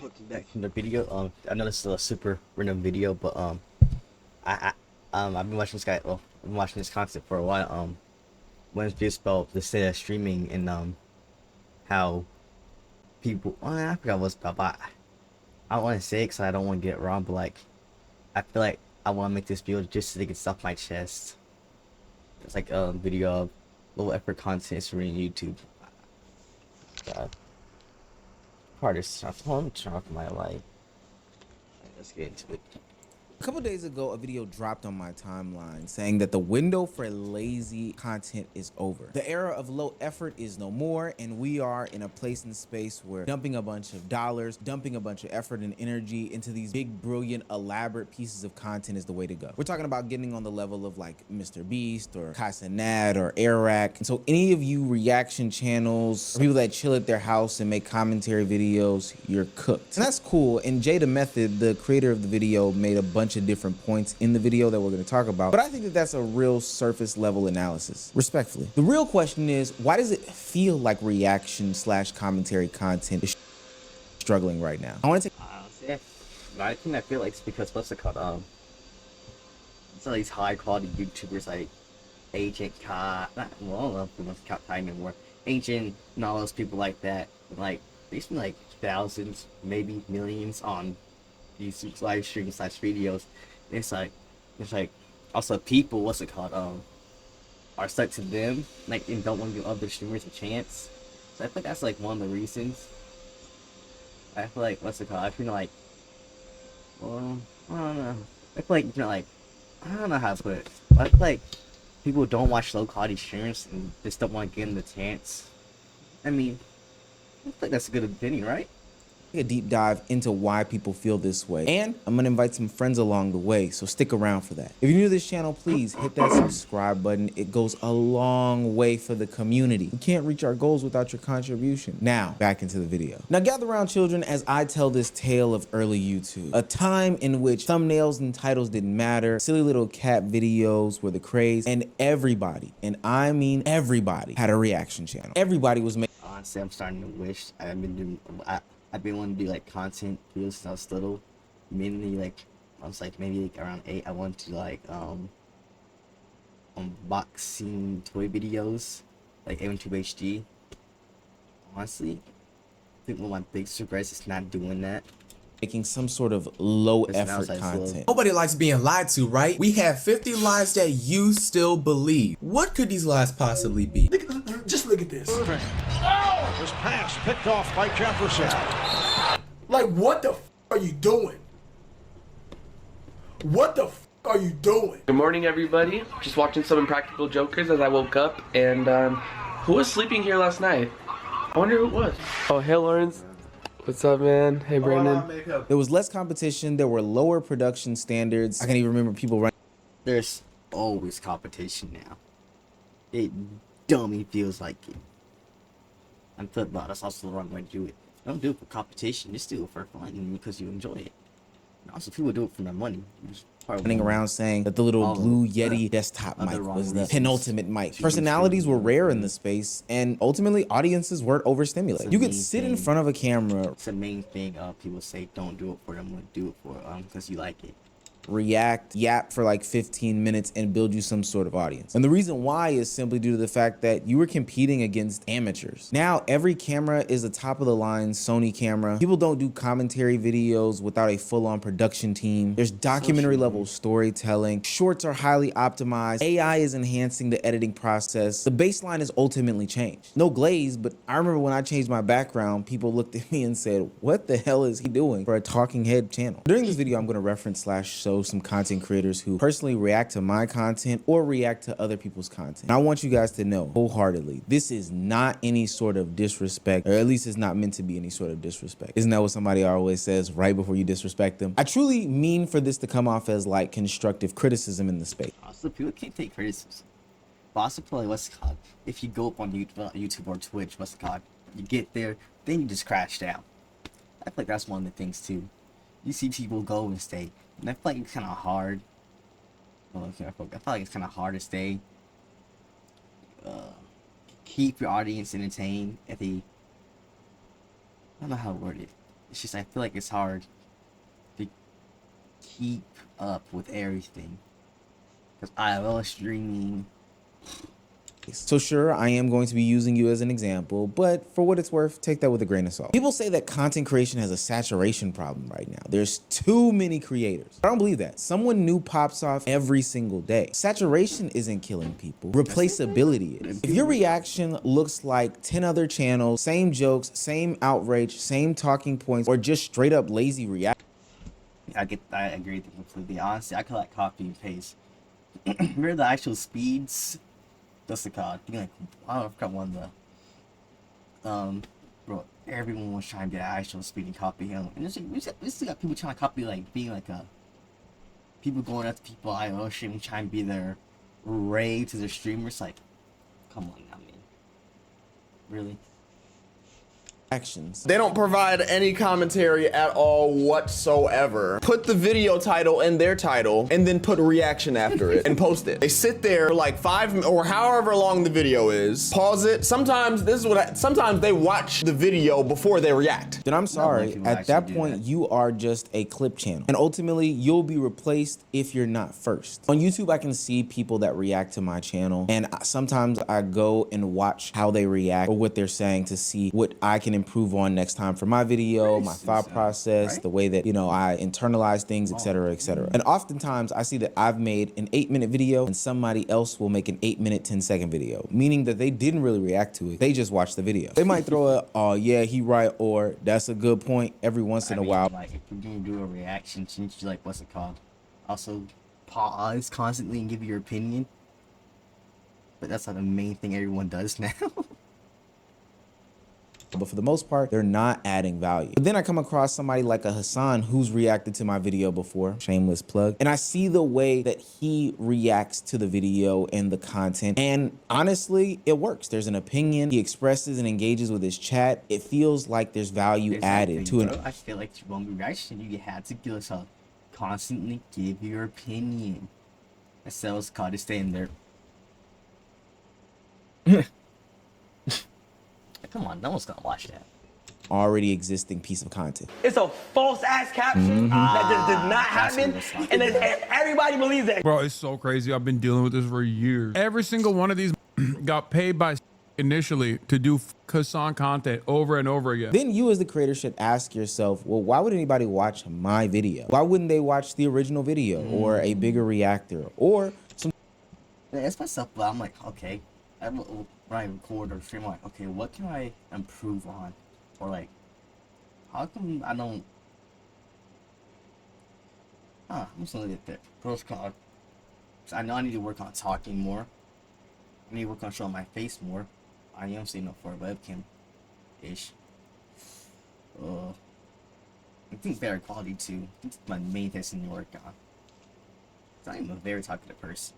looking back from the video, I know this is a super random video, but I I've been watching this guy. Well, I've been watching this concept for a while. When it's just about the state of streaming and how people. I forgot what's about. But I don't want to say it because I don't want to get it wrong. But like, I feel like I want to make this video just so they can stuff my chest. It's like a video of low effort content streaming YouTube. God. Part of stuff. Let me turn off my light. Let's get into it. A couple days ago, a video dropped on my timeline saying that the window for lazy content is over. The era of low effort is no more, and we are in a place and space where dumping a bunch of dollars, dumping a bunch of effort and energy into these big, brilliant, elaborate pieces of content is the way to go. We're talking about getting on the level of like Mr. Beast or Kaisenat or Airac. And so any of you reaction channels, or people that chill at their house and make commentary videos, you're cooked. And that's cool. And Jay the Method, the creator of the video, made a bunch of different points in the video that we're going to talk about, but I think that that's a real surface level analysis, respectfully. The real question is, why does it feel like reaction / commentary content is struggling right now? I want to take I think I feel like it's because what's it called? It's all these high quality YouTubers like Agent Kai, I don't know if it's Kai anymore. Agent and all those people like that. Like they spend like thousands, maybe millions on these live streams / videos. And it's like also people, what's it called? Are stuck to them, like, and don't want to give other streamers a chance. So I think that's like one of the reasons. I feel like what's it called? I feel like, well, I don't know. I feel like like I don't know how to put it. But I feel like people don't watch low quality streamers and just don't want to give them the chance. I mean, I think that's a good opinion, right? a deep dive into why people feel this way, and I'm gonna invite some friends along the way, so stick around for that. If you're new to this channel, please hit that subscribe button. It goes a long way for the community. We can't reach our goals without your contribution. Now, back into the video. Now gather around, children, as I tell this tale of early YouTube, a time in which thumbnails and titles didn't matter, silly little cat videos were the craze, and everybody, and I mean everybody, had a reaction channel. Everybody was making. Honestly, I'm starting to wish I've been wanting to do like content videos since I was little. Mainly like I was like maybe like around 8. I wanted to like unboxing toy videos like A12 HD. Honestly, I think one of my biggest regrets is not doing that. Making some sort of low effort content. Nobody likes being lied to, right? We have 50 lies that you still believe. What could these lies possibly be? Just look at this. This pass picked off by Jefferson. Like, what the f are you doing? What the f are you doing? Good morning, everybody. Just watching some Impractical Jokers as I woke up, and who was sleeping here last night? I wonder who it was. Oh, hey, Lawrence. What's up, man? Hey, Brandon. There was less competition. There were lower production standards. I can't even remember people running. There's always competition now. It dummy feels like it. I'm thinking about that's also the wrong way to do it. Don't do it for competition. Just do it for fun and because you enjoy it. And also, people do it for their money. Running around saying that the little blue Yeti desktop mic was the penultimate mic. Personalities were rare in the space, and ultimately audiences weren't overstimulated. You could sit in front of a camera. It's the main thing people say don't do it for them, do it for because you like it. React, yap for like 15 minutes and build you some sort of audience. And the reason why is simply due to the fact that you were competing against amateurs. Now every camera is a top of the line Sony camera. People don't do commentary videos without a full-on production team. There's documentary level storytelling. Shorts are highly optimized. AI is enhancing the editing process. The baseline is ultimately changed. No glaze, but I remember when I changed my background, people looked at me and said, what the hell is he doing for a talking head channel? During this video, I'm going to reference / show some content creators who personally react to my content or react to other people's content. And I want you guys to know wholeheartedly, this is not any sort of disrespect, or at least it's not meant to be any sort of disrespect. Isn't that what somebody always says right before you disrespect them? I truly mean for this to come off as like constructive criticism in the space. Also, people can't take criticism. But also, play what's it called? If you go up on YouTube or Twitch, what's it called? You get there, then you just crash down. I feel like that's one of the things too. You see people go and stay. And I feel like it's kind of hard. Well, okay, I feel like it's kind of hard to stay. Keep your audience entertained. I don't know how to word it. it's just I feel like it's hard to keep up with everything because IRL streaming. So sure, I am going to be using you as an example, but for what it's worth, take that with a grain of salt. People say that content creation has a saturation problem right now. There's too many creators. I don't believe that. Someone new pops off every single day. Saturation isn't killing people. Replaceability is. If your reaction looks like 10 other channels, same jokes, same outrage, same talking points, or just straight up lazy reaction. I agree with you completely. Honestly, I could like copy and paste. Remember the actual speeds? That's the card. Like, I forgot one of the bro, everyone was trying to get actual speed and copy him. And we still got people trying to copy like being like a people going after people IO streaming trying to be their rave to their streamers. Like, come on now, man. Really? Actions. They don't provide any commentary at all whatsoever. Put the video title in their title and then put reaction after it and post it. They sit there for like 5 or however long the video is, pause it. Sometimes sometimes they watch the video before they react. Then I'm sorry, at that point, you are just a clip channel. And ultimately, you'll be replaced if you're not first. On YouTube, I can see people that react to my channel. And sometimes I go and watch how they react or what they're saying to see what I can improve on next time for my video, my thought process, the way that, you know, I internalize things, etc., etc. And oftentimes I see that I've made an 8-minute video and somebody else will make an 8-minute, 10-second video, meaning that they didn't really react to it. They just watched the video. They might throw a, oh yeah, he right, or that's a good point every once in a while. Like, if you're gonna do a reaction, shouldn't you, like, what's it called? Also, pause constantly and give your opinion. But that's like the main thing everyone does now. But for the most part, they're not adding value. But then I come across somebody like a Hassan who's reacted to my video before, shameless plug, and I see the way that he reacts to the video and the content, and honestly, it works. There's an opinion, he expresses and engages with his chat. It feels like there's value added to it. I feel like when we reaction, you had to give yourself constantly give your opinion. That sells card to stay in there. Come on, no one's gonna watch that. Already existing piece of content. It's a false ass caption that just did not happen, and then everybody believes that. Bro, it's so crazy. I've been dealing with this for years. Every single one of these got paid by initially to do Hassan content over and over again. Then you as the creator should ask yourself, well, why would anybody watch my video? Why wouldn't they watch the original video or a bigger reactor or some? It's myself, but I'm like, okay, when I record or stream, I'm like, okay, what can I improve on? Or like, how come I don't? I'm just gonna get that pros card. I know I need to work on talking more. I need to work on showing my face more. I am seeing up for a webcam ish. I think better quality too. That's my main thing to work on. I'm a very talkative person.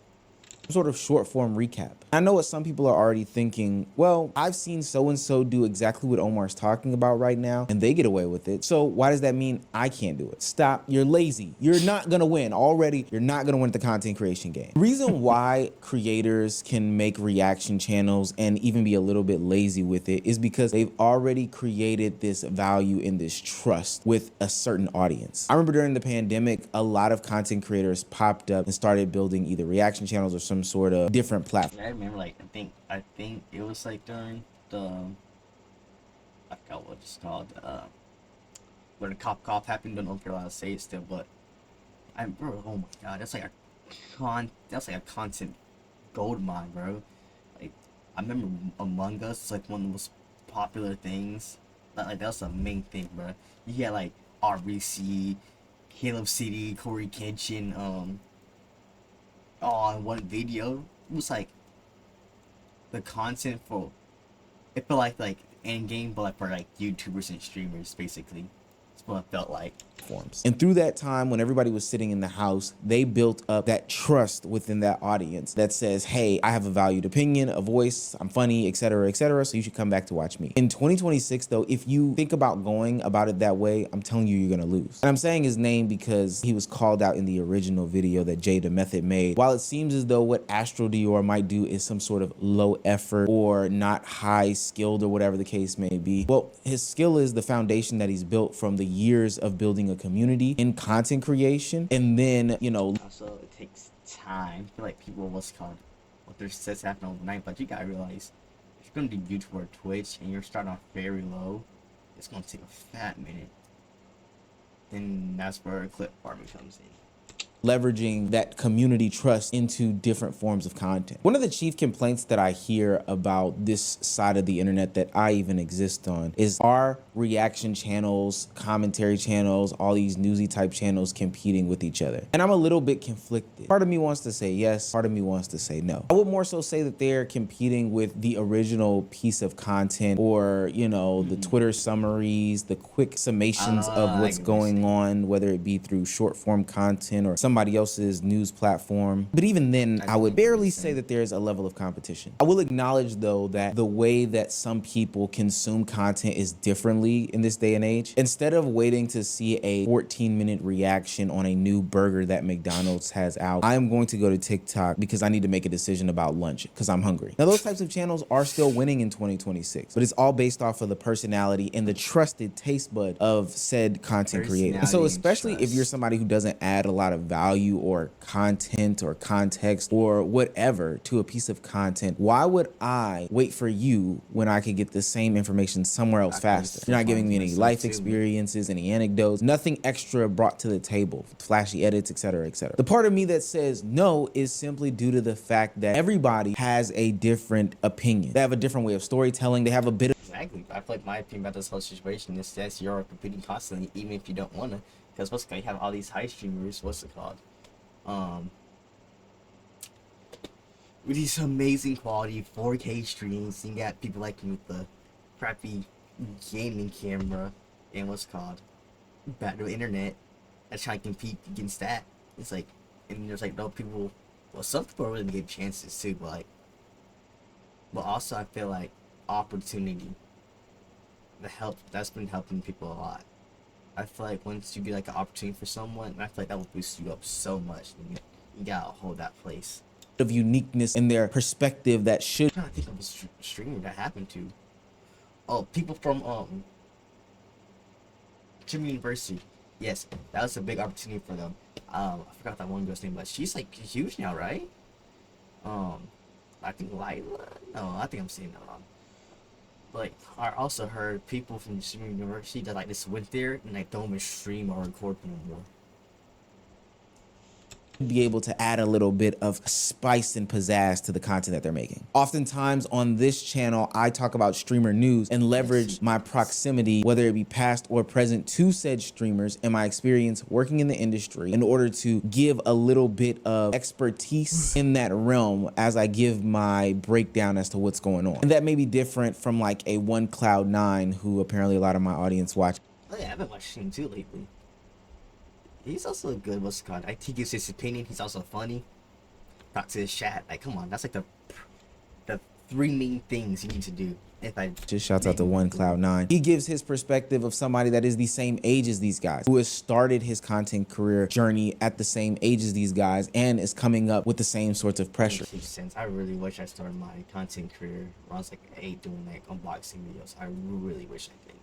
Sort of short form recap. I know what some people are already thinking, well, I've seen so-and-so do exactly what Omar's talking about right now and they get away with it. So why does that mean I can't do it? Stop, you're lazy. You're not gonna win. Already, you're not gonna win at the content creation game. The reason why creators can make reaction channels and even be a little bit lazy with it is because they've already created this value and this trust with a certain audience. I remember during the pandemic, a lot of content creators popped up and started building either reaction channels or some sort of different platform. I remember, like, I think it was like during the, I forgot what it's called, when the cop happened. Don't know if you're allowed to say it still, but bro, oh my god, that's like a content gold mine, bro. Like, I remember Among Us, like one of the most popular things. Like, that's the main thing, bro. You had like RBC, Caleb City, Corey Kenshin, all in one video. It was like the content for, it felt like end game, but like for like YouTubers and streamers, basically. what it felt like. Forms. And through that time, when everybody was sitting in the house, they built up that trust within that audience that says, hey, I have a valued opinion, a voice, I'm funny, etc., so you should come back to watch me. In 2026, though, if you think about going about it that way, I'm telling you, you're gonna lose. And I'm saying his name because he was called out in the original video that Jada Method made. While it seems as though what Astro Dior might do is some sort of low effort or not high skilled or whatever the case may be, well, his skill is the foundation that he's built from the years of building a community in content creation. And then, you know, Also, it takes time. I feel like people, what's called, what their success happen overnight, but you gotta realize, if you're gonna do YouTube or Twitch and you're starting off very low, it's gonna take a fat minute. Then that's where clip farming comes in. leveraging that community trust into different forms of content. One of the chief complaints that I hear about this side of the internet that I even exist on is our reaction channels, commentary channels, all these newsy type channels competing with each other. And I'm a little bit conflicted. Part of me wants to say yes, part of me wants to say no. I would more so say that they're competing with the original piece of content, or, you know, the Twitter summaries, the quick summations of what's going on, whether it be through short form content or somebody else's news platform. But even then, I would barely say that there's a level of competition. I will acknowledge, though, that the way that some people consume content is differently in this day and age. Instead of waiting to see a 14-minute reaction on a new burger that McDonald's has out, I'm going to go to TikTok because I need to make a decision about lunch because I'm hungry. Now, those types of channels are still winning in 2026, but it's all based off of the personality and the trusted taste bud of said content creator. And so especially if you're somebody who doesn't add a lot of value or content or context or whatever to a piece of content, why would I wait for you when I could get the same information somewhere else faster? You're not giving me any life experiences, any anecdotes, nothing extra brought to the table, flashy edits, etc., etc. The part of me that says no is simply due to the fact that everybody has a different opinion. They have a different way of storytelling. They have a bit of Exactly. I feel like my opinion about this whole situation is that you're competing constantly, even if you don't want to. Because what's you have all these high streamers, what's it called? With these amazing quality 4K streams, you got people like me with the crappy gaming camera and what's called battery internet that's trying to compete against that. It's like, and there's like no people. Well, some people really give chances too, but also I feel like opportunity, the help that's been helping people a lot. I feel like once you get like an opportunity for someone, I feel like that will boost you up so much. And you gotta hold that place. of uniqueness in their perspective that should. I'm trying to think of a streamer that happened to. Oh, people from Jim University. Yes, that was a big opportunity for them. I forgot that one girl's name, but she's like huge now, right? I think Lila. No, I think I'm saying that wrong. Like, I also heard people from Jim University that like just went there and like don't even stream or record anymore. Be able to add a little bit of spice and pizzazz to the content that they're making. Oftentimes on this channel, I talk about streamer news and leverage my proximity, whether it be past or present, to said streamers and my experience working in the industry in order to give a little bit of expertise in that realm as I give my breakdown as to what's going on. And that may be different from like a OneCloud9, who apparently a lot of my audience watch. Oh yeah, I've been watching him too lately. He's also a good, what's it called? He gives his opinion. He's also funny. Talk to his chat. Like, come on, that's like the three main things you need to do. If I just shouts out to OneCloud9. He gives his perspective of somebody that is the same age as these guys, who has started his content career journey at the same age as these guys and is coming up with the same sorts of pressure. Makes sense. I really wish I started my content career when I was like 8 doing like unboxing videos. I really wish I did.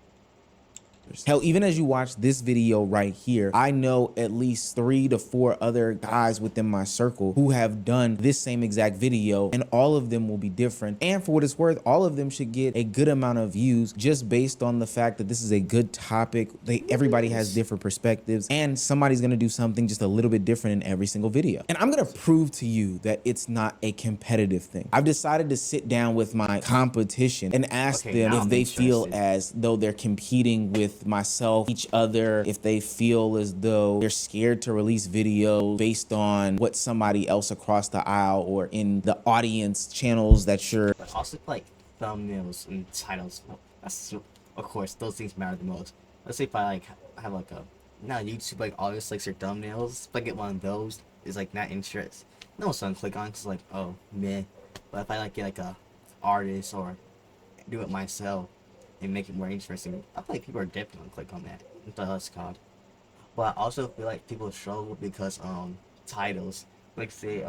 Hell, even as you watch this video right here, I know at least 3 to 4 other guys within my circle who have done this same exact video, and all of them will be different. And for what it's worth, all of them should get a good amount of views just based on the fact that this is a good topic. Everybody has different perspectives, and somebody's gonna do something just a little bit different in every single video. And I'm gonna prove to you that it's not a competitive thing. I've decided to sit down with my competition and ask them if they feel as though they're competing with myself, each other, if they feel as though they're scared to release videos based on what somebody else across the aisle or in the audience channels that you're. But also like thumbnails and titles. That's of course, those things matter the most. Let's say if I like have like a not YouTube like August likes your thumbnails. If I get one of those, it's like not interest. No one's gonna click on it 'cause like, oh meh. But if I like get like a artist or do it myself and make it more interesting, I feel like people are definitely gonna click on that. That's what it's called. But I also feel like people struggle because titles. Like say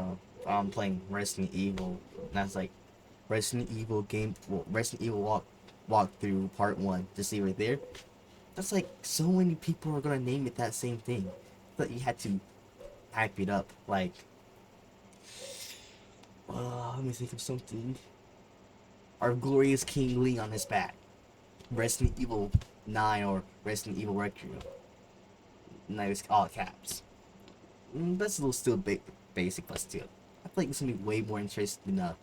I'm playing Resident Evil, and that's like Resident Evil Resident Evil walkthrough part 1. Just see right there. That's like so many people are gonna name it that same thing. But you had to hype it up. Like, let me think of something. Our glorious King Leon is back. Resident Evil 9 or Resident Evil Requiem. Now it's all caps. That's a little still basic, but still. I feel like it's gonna be way more interesting than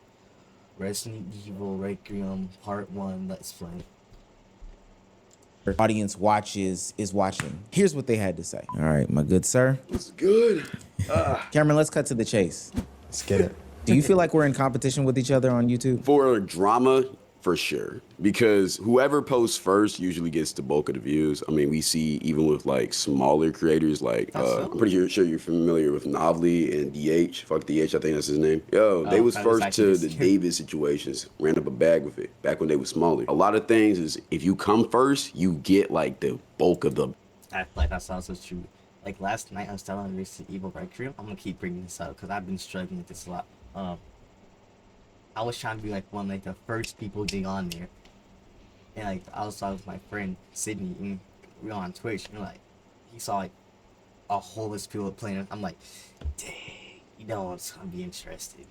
Resident Evil Requiem Part 1 Let's Play. Audience is watching. Here's what they had to say. All right, my good sir. It's good. Cameron, let's cut to the chase. Let's get it. Do you feel like we're in competition with each other on YouTube? For drama, for sure. Because whoever posts first usually gets the bulk of the views. I mean, we see even with like smaller creators, like I'm pretty sure you're familiar with Novely and DH. Fuck DH, I think that's his name. Yo, they was first to the David situations. Ran up a bag with it back when they was smaller. A lot of things is if you come first, you get like the bulk of the. I feel like that's also true. Like last night I was telling Resident Evil Requiem. I'm gonna keep bringing this up because I've been struggling with this a lot. I was trying to be like one like the first people getting on there, and like I was talking with my friend Sydney, and we were on Twitch, and like he saw like a whole list of people playing. I'm like, dang, you know it's gonna be interesting.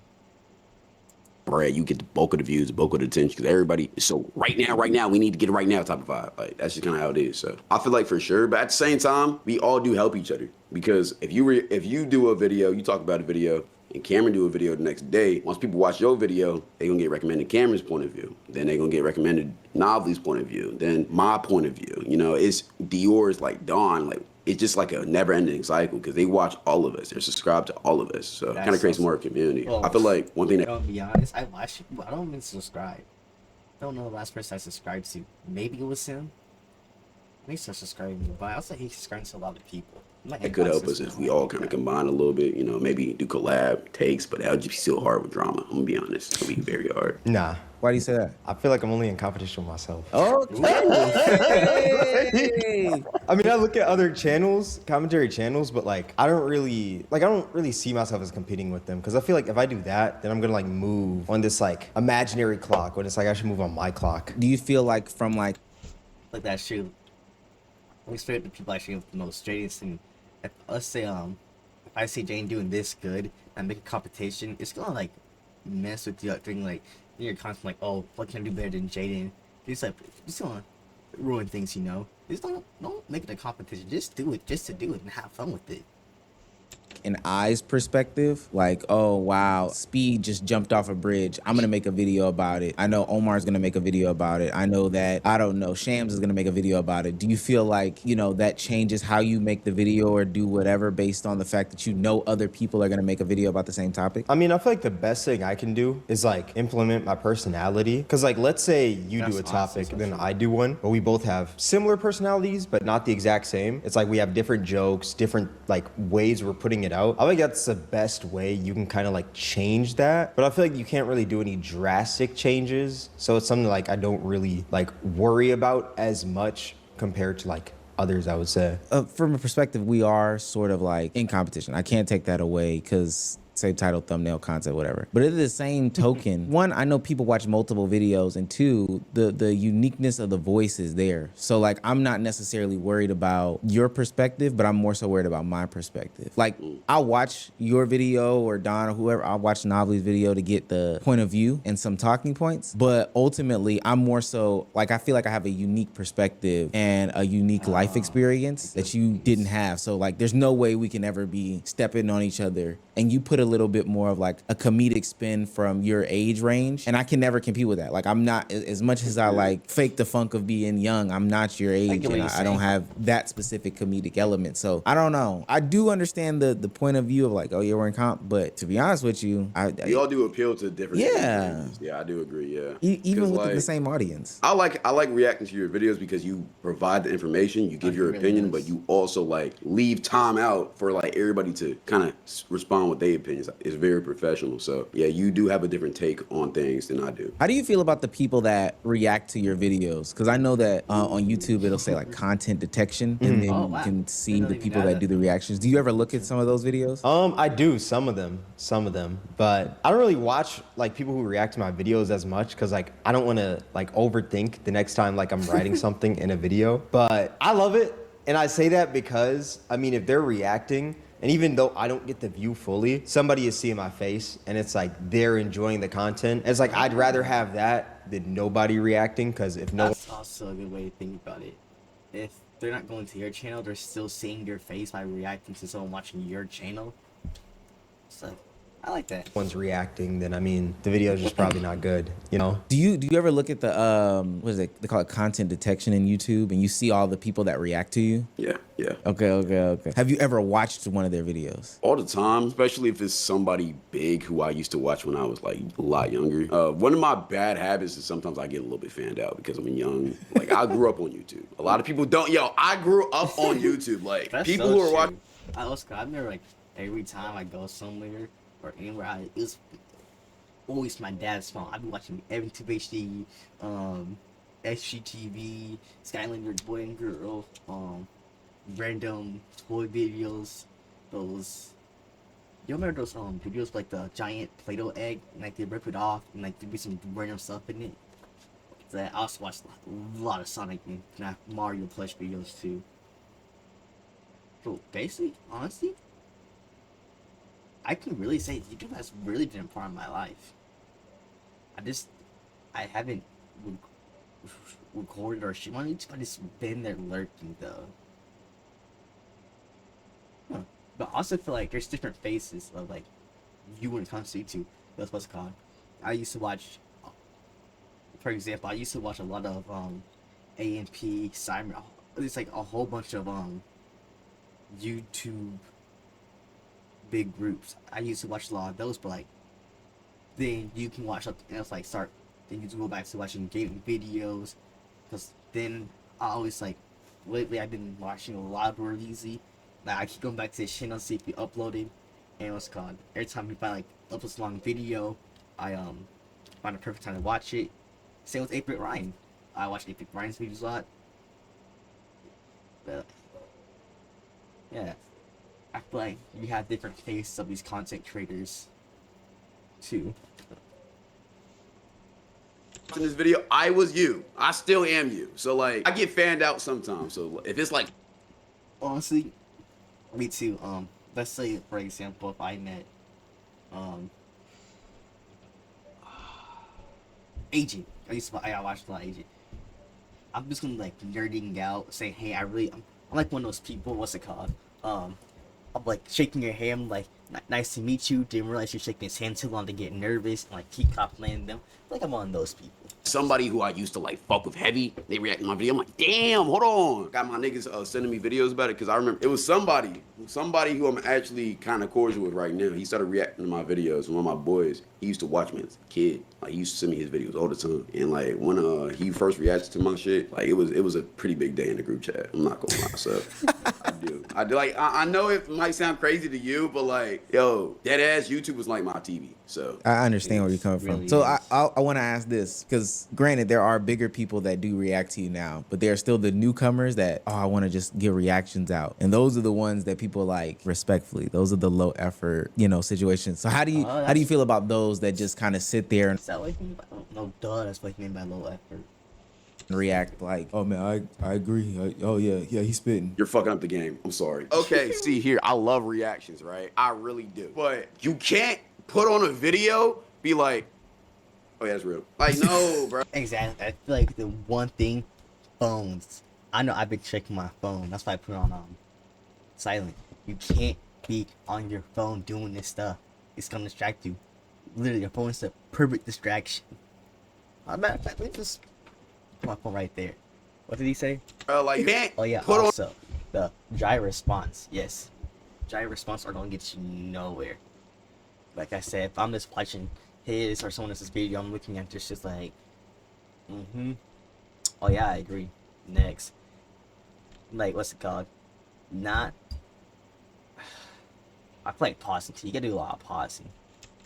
Brad, you get the bulk of the views, the bulk of the attention, because everybody is so right now, we need to get it right now type of vibe. Like, that's just kind of how it is. So I feel like for sure, but at the same time, we all do help each other. Because if you do a video, you talk about a video, and Cameron do a video the next day, once people watch your video, they gonna get recommended Cameron's point of view. Then they gonna get recommended Novely's point of view. Then my point of view. You know, it's Dior's, like Dawn, like it's just like a never-ending cycle because they watch all of us. They're subscribed to all of us. So it kind of creates more community. Well, I feel like one thing that... To be honest, I watch people. I don't even subscribe. I don't know the last person I subscribed to. Maybe it was him. I need to subscribe to me, but I also hate subscribing to a lot of people. It could help us if we all kind of combine a little bit, you know, maybe do collab takes, but that would just be still hard with drama. I'm gonna be honest, it'll be very hard. Nah. Why do you say that? I feel like I'm only in competition with myself. Oh, I mean, I look at other channels, commentary channels, but like I don't really see myself as competing with them because I feel like if I do that, then I'm gonna like move on this like imaginary clock when it's like I should move on my clock. Do you feel like from like that shoe? At least the people actually have the most straightest and let's say if I see Jane doing this good and make a competition, it's gonna like mess with you thing like you're constantly like, oh, what can I do better than Jaden? It's like it's gonna ruin things, you know. Just don't make it a competition. Just do it just to do it and have fun with it. an eye's perspective, like, oh wow, Speed just jumped off a bridge, I'm gonna make a video about it. I know Omar's gonna make a video about it. I know that, I don't know, Shams is gonna make a video about it. Do you feel like, you know, that changes how you make the video or do whatever based on the fact that you know other people are gonna make a video about the same topic? I mean, I feel like the best thing I can do is like implement my personality. Cause like, let's say you do a topic, then I do one, but we both have similar personalities, but not the exact same. It's like we have different jokes, different like ways we're putting it out. I think that's the best way you can kind of like change that. But I feel like you can't really do any drastic changes. So it's something like I don't really like worry about as much compared to like others, I would say. From a perspective, we are sort of like in competition. I can't take that away because same title, thumbnail, content, whatever. But at the same token, one, I know people watch multiple videos, and two, the uniqueness of the voice is there. So like, I'm not necessarily worried about your perspective, but I'm more so worried about my perspective. Like, I'll watch your video or Don or whoever, I'll watch Novely's video to get the point of view and some talking points. But ultimately, I'm more so like, I feel like I have a unique perspective and a unique life experience that you didn't have. So like, there's no way we can ever be stepping on each other. And you put a little bit more of like a comedic spin from your age range, and I can never compete with that. Like I'm not, as much as I like fake the funk of being young, I'm not your age, and I don't have that specific comedic element. So I don't know. I do understand the point of view of like, oh, you're wearing comp, but to be honest with you, we all do appeal to different. Yeah, I do agree. Yeah, even within the same audience. I like reacting to your videos because you provide the information, you give your opinion, but you also like leave time out for like everybody to kind of respond with their opinions. It's very professional. So yeah, you do have a different take on things than I do. How do you feel about the people that react to your videos? Because I know that on YouTube it'll say like content detection, and then you can see the people that do the reactions. Do you ever look at some of those videos? I do, some of them, but I don't really watch like people who react to my videos as much because like I don't want to like overthink the next time like I'm writing something in a video. But I love it, and I say that because I mean if they're reacting, and even though I don't get the view fully, somebody is seeing my face, and it's like they're enjoying the content. It's like I'd rather have that than nobody reacting, because if no, that's also a good way to think about it. If they're not going to your channel, they're still seeing your face by reacting to someone watching your channel. So I like that. One's reacting, then I mean the video is just probably not good, you know. Do you ever look at the what is it? They call it content detection in YouTube, and you see all the people that react to you? Yeah. Okay. Have you ever watched one of their videos? All the time, especially if it's somebody big who I used to watch when I was like a lot younger. One of my bad habits is sometimes I get a little bit fanned out because I'm young. Like I grew up on YouTube. A lot of people don't. Yo, I grew up on YouTube. Like people who are watching. I remember like every time I go somewhere or anywhere, it was always my dad's phone. I'd be watching MTV HD, SGTV, Skylander Boy and Girl, random toy videos. Those, you remember those videos like the giant Play-Doh egg, and like they rip it off and like there'd be some random stuff in it. So I also watched a lot of Sonic and Mario plush videos too. So basically, honestly, I can really say YouTube has really been a part of my life. I haven't recorded or shit on YouTube. I just been there lurking though. But I also feel like there's different phases of like you when it comes to YouTube. That's what's called. I used to watch, for example, a lot of AMP, Simon. There's like a whole bunch of YouTube big groups. I used to watch a lot of those, but like then you can watch something else, like then you can go back to watching gaming videos, because then I always like lately I've been watching a lot of Easy. Like I keep going back to his channel, see if he uploaded, and what's called, every time he find like uploads a long video, I find a perfect time to watch it. Same with 8-Bit Ryan. I watch 8-Bit Ryan's videos a lot. But yeah, I feel like you have different faces of these content creators too. In this video, I was you. I still am you. So like I get fanned out sometimes. So if it's like, honestly, me too. Let's say for example, if I met Agent. I watched a lot of Agent. I'm just gonna like nerding out, saying, hey, I'm like one of those people. What's it called? I'm like shaking your hand, like nice to meet you. Didn't realize you're shaking his hand too long to get nervous and like keep complimenting them. Like I'm one of those people. somebody who I used to like fuck with heavy, they react to my video. I'm like, damn, hold on. Got my niggas sending me videos about it because I remember it was somebody who I'm actually kind of cordial with right now. He started reacting to my videos. One of my boys, he used to watch me as a kid. Like he used to send me his videos all the time. And like when he first reacted to my shit, like it was a pretty big day in the group chat. I'm not gonna lie. So I do like I know it might sound crazy to you, but like yo, that ass YouTube was like my TV. So I understand where you're coming from. Really so I want to ask this because granted there are bigger people that do react to you now, but there are still the newcomers that I want to just give reactions out, and those are the ones that people like respectfully. Those are the low effort, situations. So how do you feel about those that just kind of sit there and that's what you mean by low effort. react like, oh man, I agree. Oh yeah, he's spitting. You're fucking up the game. I'm sorry. Okay, see here, I love reactions, right? I really do. But you can't put on a video, be like, oh yeah, that's real. Like, no, bro. Exactly. I feel like the one thing, phones. I know I've been checking my phone. That's why I put it on silent. You can't be on your phone doing this stuff. it's gonna distract you. Literally, your phone is a perfect distraction. As a matter of fact, let me just put my phone right there. What did he say? Like, you can't Oh yeah, put on. also, the gyro response. Yes. Gyro response are gonna get you nowhere. Like I said, if I'm just watching his or someone else's video, I'm looking at this just like, oh yeah, I agree. Next. Like, what's it called? Not. I feel like pausing too. You gotta do a lot of pausing.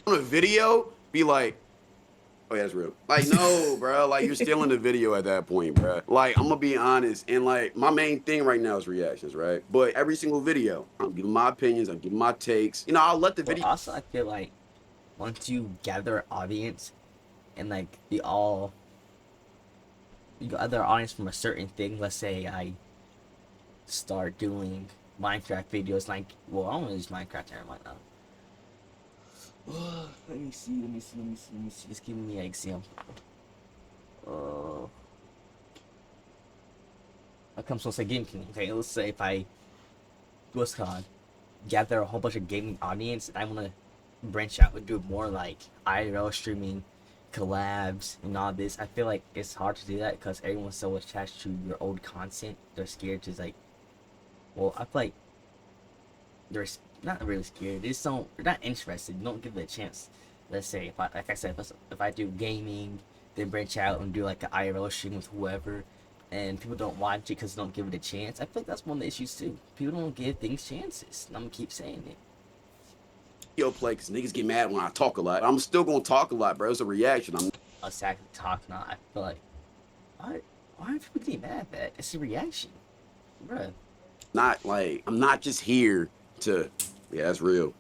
On a video, be like, oh yeah, that's real. Like, no, bro. Like, you're still in the video at that point, bro. Like, I'm gonna be honest, and like, my main thing right now is reactions, right? But every single video, I'm giving my opinions, I'm giving my takes. You know, I'll let the But video. also, I feel like once you gather an audience, and like you gather an audience from a certain thing. Let's say I start doing Minecraft videos, like, well, I don't use Minecraft term right now. Let me see. Just give me an example. I come so say gaming. Okay, let's say if I what's called gather a whole bunch of gaming audience, and I want to branch out and do more like IRL streaming, collabs, and all this. I feel like it's hard to do that because everyone's so attached to your old content. They're scared to like. Well, I feel like they're not really scared. They're not interested. You don't give it a chance. Let's say if I do gaming, then branch out and do like an IRL stream with whoever, and people don't watch it because they don't give it a chance. I feel like that's one of the issues too. People don't give things chances. And I'm gonna keep saying it. Video play, because niggas get mad when I talk a lot. I'm still gonna talk a lot, bro. It's a reaction. I'm Exactly talking. I feel like why are people getting mad at that? It's a reaction, bruh. not like, I'm not just here to, yeah, that's real.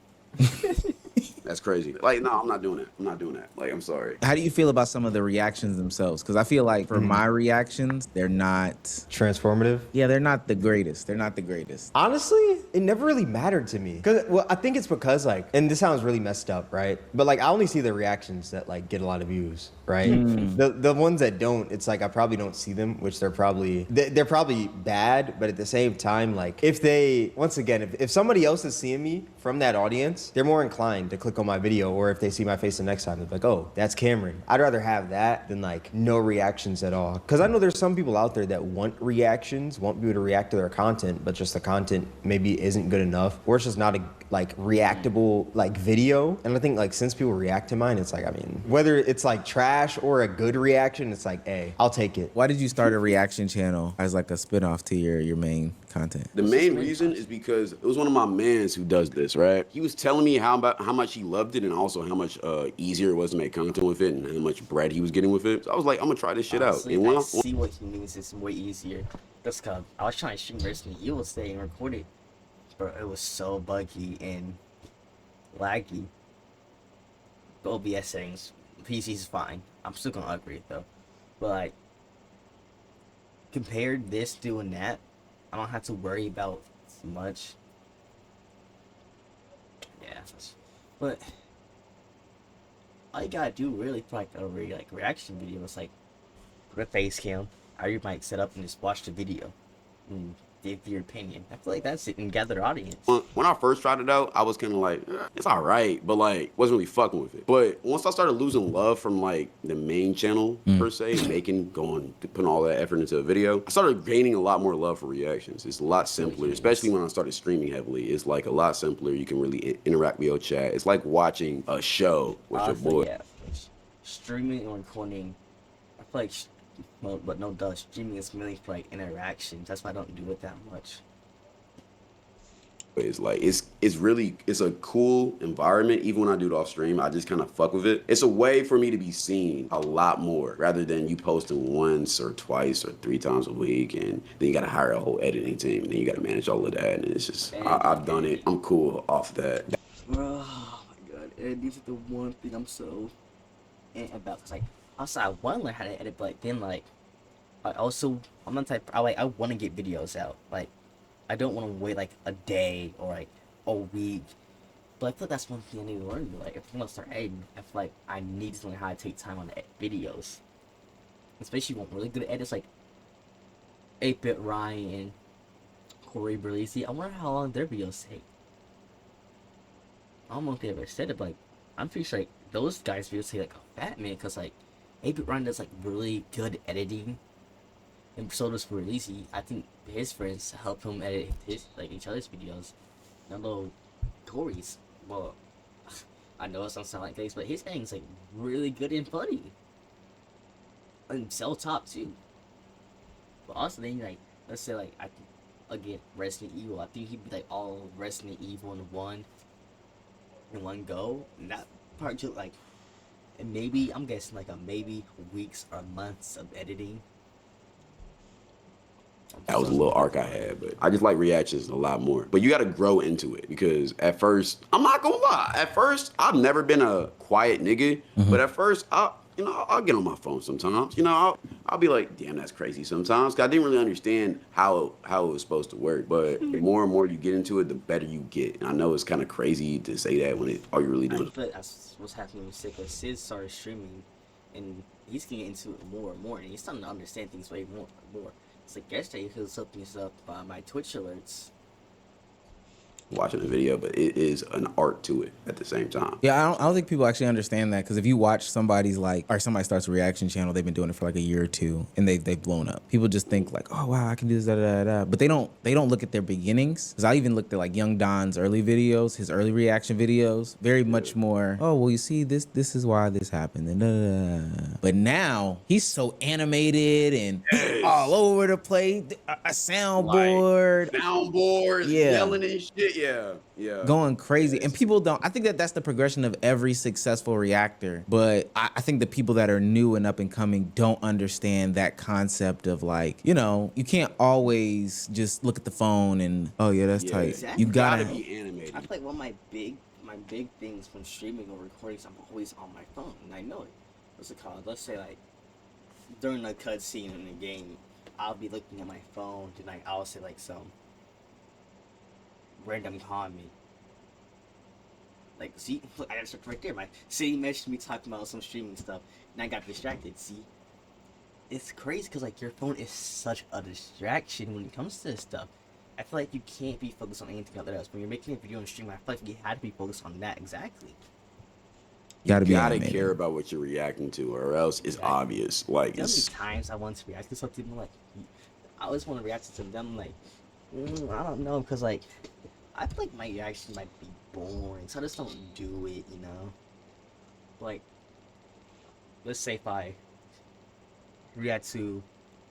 That's crazy. Like, no, I'm not doing that. I'm not doing that. Like, I'm sorry. How do you feel about some of the reactions themselves? Because I feel like for my reactions, they're not transformative. Yeah, they're not the greatest. They're not the greatest. Honestly, it never really mattered to me. Well, I think it's because like, and this sounds really messed up, right? But like, I only see the reactions that like get a lot of views, right? The ones that don't, it's like I probably don't see them, which they're probably bad. But at the same time, like if somebody else is seeing me from that audience, they're more inclined to click on my video, or if they see my face the next time, they're like, oh, that's Cameron. I'd rather have that than like no reactions at all. Because I know there's some people out there that want reactions, want people to react to their content, but just the content maybe isn't good enough, or it's just not a like reactable like video. And I think like since people react to mine, it's like, I mean, whether it's like trash or a good reaction, it's like, hey, I'll take it. Why did you start a reaction channel as like a spinoff to your main content? The main reason is because it was one of my mans who does this, right? He was telling me how much he loved it, and also how much easier it was to make content with it, and how much bread he was getting with it. So I was like, I'm gonna try this shit Honestly, out. And when I see what he means. It's way easier. That's cause I was trying to stream recently. You was staying recorded, but it was so buggy and laggy. The OBS settings, PC's fine. I'm still gonna upgrade though. But like, compared this doing that, I don't have to worry about much. Yeah, but all you gotta do really for like a reaction video is like put a face cam, how your mic set up, and just watch the video and give your opinion. I feel like that's it, and gather an audience. When I first tried it out, I was kind of like, it's all right, but like wasn't really fucking with it. But once I started losing love from like the main channel per se, putting all that effort into a video, I started gaining a lot more love for reactions. It's a lot simpler, especially when I started streaming heavily. It's like a lot simpler. You can really interact with your chat. It's like watching a show with your boy. Yeah, streaming and recording, I feel like. Well, but no duh, streaming is mainly for like interactions. That's why I don't do it that much. It's like it's a cool environment. Even when I do it off stream, I just kind of fuck with it. It's a way for me to be seen a lot more, rather than you posting once or twice or 3 times a week, and then you gotta hire a whole editing team, and then you gotta manage all of that. And it's just I've done it. I'm cool off that. Oh my god, editing's the one thing I'm so about. Cause like also I want to learn how to edit, but then like I'm the type I want to get videos out. Like I don't want to wait like a day or like a week. But I feel like that's one thing I need to learn. Like if I'm gonna start editing, I feel like I need to learn how to take time on the videos. Especially when really good edits like 8-Bit Ryan and Corey Berlisi. I wonder how long their videos take. I don't know if they ever said it, but like, I'm pretty sure like those guys feel say like a fat man, because like AP Ryan does like really good editing, and so does Releasy. I think his friends help him edit his like each other's videos. Although Corey's, well, I know it doesn't sound like this, but his editing's like really good and funny, and sell top too. But also then like, let's say like I think again Resident Evil, I think he'd be like all Resident Evil in one go, and that part took like, and maybe I'm guessing like maybe weeks or months of editing. That was a little arc I had, but I just like reactions a lot more. But you got to grow into it, because at first, I'm not gonna lie. At first, I've never been a quiet nigga, but at first, I'll get on my phone sometimes. I'll be like, damn, that's crazy sometimes. 'Cause I didn't really understand how it was supposed to work. But the more and more you get into it, the better you get. And I know it's kind of crazy to say that when all you're really doing. I feel like that's what's happening with Sid, 'cause Sid started streaming, and he's getting into it more and more, and he's starting to understand things way more and more. It's like yesterday he was looking us up by my Twitch alerts. Watching the video, but it is an art to it at the same time. Yeah, I don't think people actually understand that, because if you watch somebody's somebody starts a reaction channel, they've been doing it for like a year or two, and they've blown up. People just think like, oh wow, I can do this, da da da, but they don't look at their beginnings. Because I even looked at like Young Don's early videos, his early reaction videos, very much more. Oh well, you see this is why this happened, and da da da. But now he's so animated and all over the place. A soundboard, yelling and shit. Yeah. Going crazy. And people don't, I think that's the progression of every successful reactor. But I think the people that are new and up and coming don't understand that concept of like, you can't always just look at the phone and, oh yeah, that's tight. Exactly. You gotta be animated. I feel like one of my big things when streaming or recording, I'm always on my phone, and I know it. What's it called? Let's say like during a cutscene in the game, I'll be looking at my phone, and like I'll say like some random comment. Like, see, look, I got stuff right there. My city messaged me talking about some streaming stuff, and I got distracted. See, it's crazy because like your phone is such a distraction when it comes to this stuff. I feel like you can't be focused on anything else. When you're making a video and streaming, I feel like you had to be focused on that exactly. You gotta care about what you're reacting to, or else it's obvious. Like, how many times I want to react to something like, I always want to react to them like, I don't know, because like I feel like my reaction might be boring, so I just don't do it, Like, let's say if I react to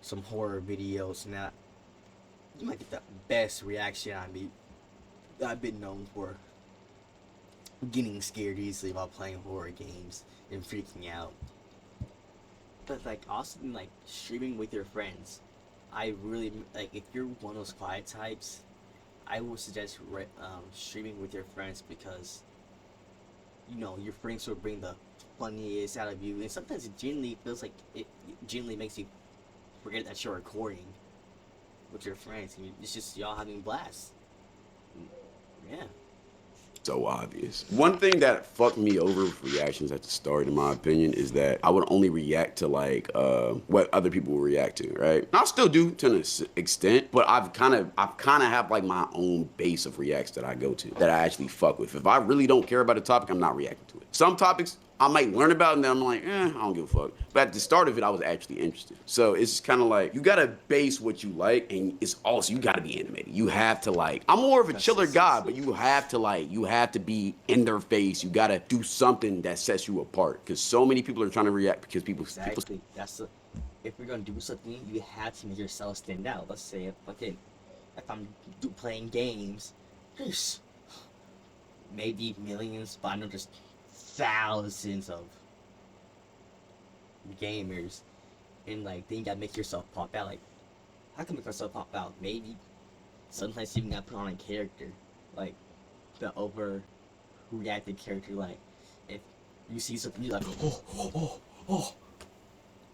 some horror videos, and that you might get the best reaction I've been known for. Getting scared easily while playing horror games and freaking out. But like also like streaming with your friends, I really like if you're one of those quiet types, I would suggest streaming with your friends, because your friends will bring the funniest out of you, and sometimes it genuinely feels like it genuinely makes you forget that you're recording with your friends, and it's just y'all having a blast. Yeah. So obvious. One thing that fucked me over with reactions at the start, in my opinion, is that I would only react to like what other people will react to, right? And I still do to an extent, but I've kind of have like my own base of reacts that I go to that I actually fuck with. If I really don't care about a topic, I'm not reacting to it. Some topics I might learn about, and then I'm like, I don't give a fuck. But at the start of it, I was actually interested. So it's kind of like, you gotta base what you like, and it's also, you gotta be animated. You have to like, I'm more of a chiller guy, but you have to be in their face. You gotta do something that sets you apart. Because so many people are trying to react because people. If you're gonna do something, you have to make yourself stand out. Let's say if I'm playing games, there's maybe millions, but I know there's thousands of gamers, and like then you gotta make yourself pop out. Like, how can I make myself pop out? Maybe sometimes you even gotta put on a character, like the overreacted character. Like if you see something, you're like, oh,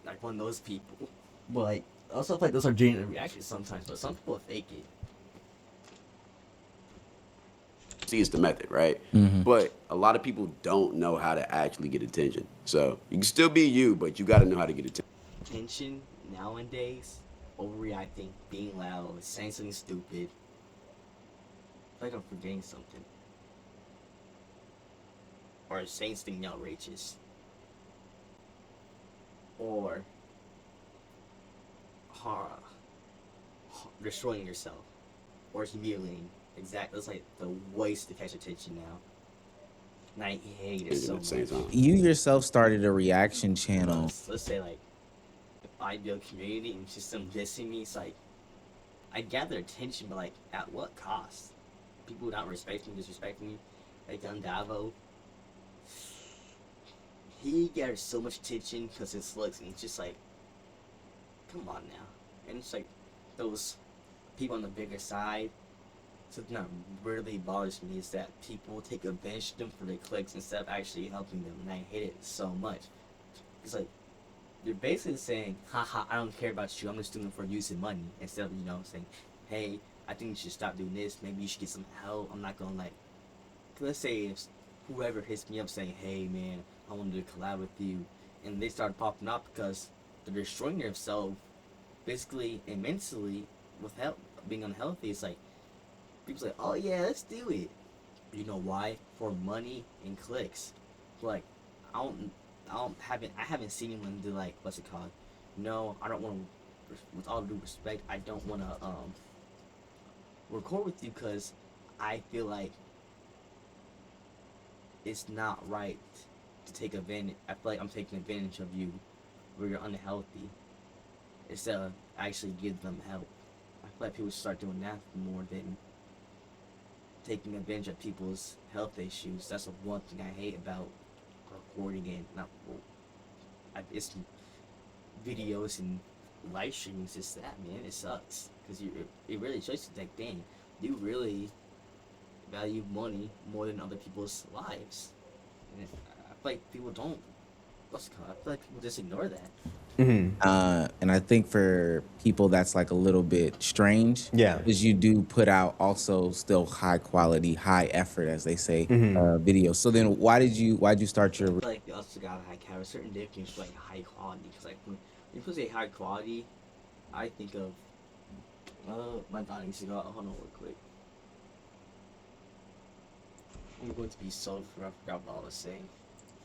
like one of those people. But like also like those are genuine reactions sometimes, but some people fake it. See, it's the method, right? But a lot of people don't know how to actually get attention. So you can still be you, but you got to know how to get attention. Attention nowadays, overreacting, being loud, saying something stupid. I feel like I'm forgetting something. or saying something outrageous, or destroying yourself, or humiliating. Exactly, it's like the waste to catch attention now. And I hate it so much. You yourself started a reaction channel. Let's say like, if I build community and just them dissing me, it's like, I gather attention, but like, at what cost? People not respecting me, disrespecting me. Like Davo, he gathers so much attention because his looks, and it's just like, come on now. And it's like, those people on the bigger side, something that really bothers me is that people take advantage of them for their clicks instead of actually helping them, and I hate it so much. It's like, you're basically saying, haha, I don't care about you, I'm just doing it for using money, instead of, saying, hey, I think you should stop doing this, maybe you should get some help. I'm not gonna like, let's say if whoever hits me up saying, hey man, I wanted to collab with you, and they start popping up because they're destroying themselves physically and mentally with being unhealthy. It's like, people say, oh yeah, let's do it. You know why? For money and clicks. Like, I haven't seen anyone do like, what's it called? No, I don't want to, with all due respect, I don't want to record with you because I feel like it's not right to take advantage. I feel like I'm taking advantage of you where you're unhealthy instead of actually give them help. I feel like people should start doing that more than taking advantage of people's health issues. That's the one thing I hate about recording it's videos and live streaming. It's that, man, it sucks because it really shows you like, dang, you really value money more than other people's lives. And I feel like people don't. I feel like people just ignore that. And I think for people that's like a little bit strange, because you do put out also still high quality, high effort, as they say, videos. So then why'd you start your? I feel like you also gotta have a certain definition for like high quality, because like when you say high quality, I think of my dog needs to go out. Hold on real quick. I'm going to be so I forgot what I was saying.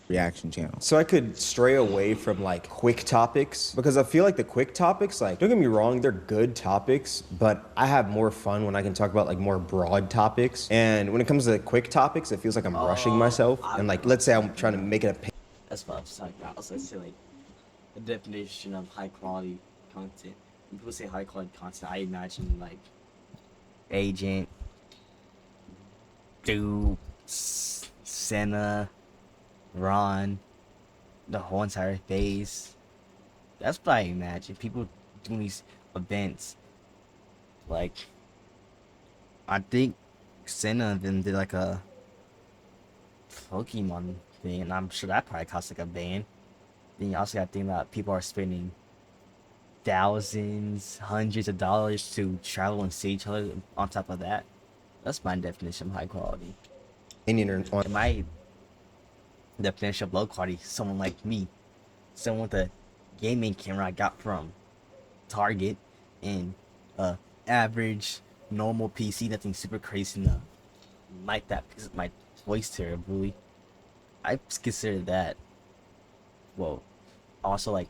Reaction channel. So I could stray away from like quick topics, because I feel like the quick topics, like, don't get me wrong, they're good topics, but I have more fun when I can talk about like more broad topics. And when it comes to the quick topics, it feels like I'm rushing myself. And like, let's say I'm trying to make it a. That's what I was talking about. I was gonna say like the definition of high quality content. When people say high quality content, I imagine like Agent, Duke, Senna, Ron, the whole entire phase. That's what I imagine. People doing these events. Like, I think Senna and them did like a Pokemon thing, and I'm sure that probably costs like a band. Then you also got to think about people are spending thousands, hundreds of dollars to travel and see each other. On top of that, that's my definition of high quality. My definition of low quality, someone like me, someone with a gaming camera I got from Target, and average normal PC, nothing super crazy, like that because my voice terribly. I consider that, well, also like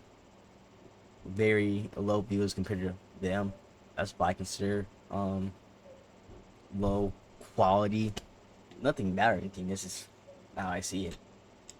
very low views compared to them. That's why I consider low quality. Nothing bad or anything. This is how I see it.